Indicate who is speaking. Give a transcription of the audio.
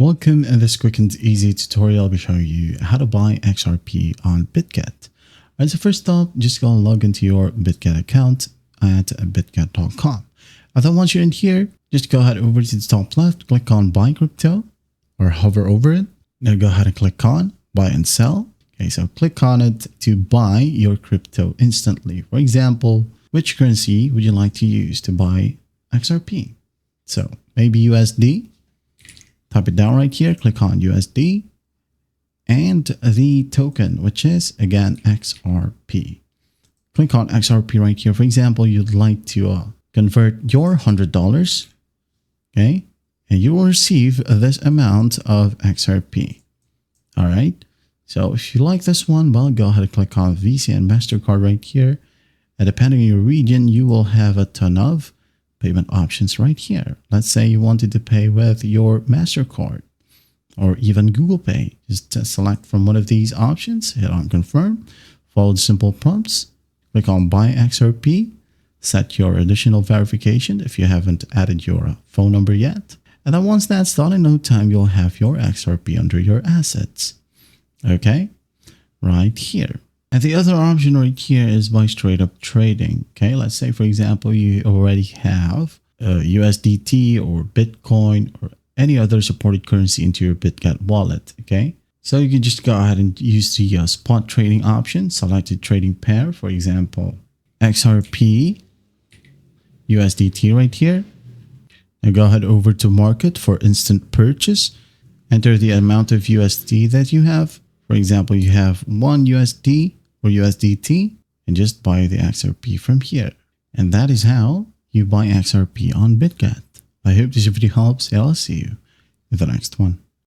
Speaker 1: Welcome. In this quick and easy tutorial, I'll be showing you how to buy XRP on Bitget. Alright, so first up, just go and log into your Bitget account at bitget.com. And then once you're in here, just go ahead over to the top left, click on buy crypto or hover over it. Now go ahead and click on buy and sell. Okay, so click on it to buy your crypto instantly. For example, which currency would you like to use to buy XRP? So maybe USD. Type it down right here, click on USD and the token, which is again XRP. Click on XRP right here. For example, you'd like to convert your $100, okay? And you will receive this amount of XRP. All right. So if you like this one, well, go ahead and click on Visa and MasterCard right here. And depending on your region, you will have a ton of payment options right here. Let's say you wanted to pay with your MasterCard or even Google Pay. Just select from one of these options, hit on confirm, follow the simple prompts, click on buy XRP, set your additional verification if you haven't added your phone number yet. And then once that's done, in no time, you'll have your XRP under your assets. Okay, right here. And the other option right here is by straight up trading. Okay, let's say, for example, you already have USDT or Bitcoin or any other supported currency into your Bitget wallet. Okay, so you can just go ahead and use the spot trading option, select a trading pair, for example, XRP, USDT right here. Now go ahead over to market for instant purchase. Enter the amount of USD that you have. For example, you have 1 USD or USDT and just buy the XRP from here. And that is how you buy XRP on Bitget. I hope this video helps. I'll see you in the next one.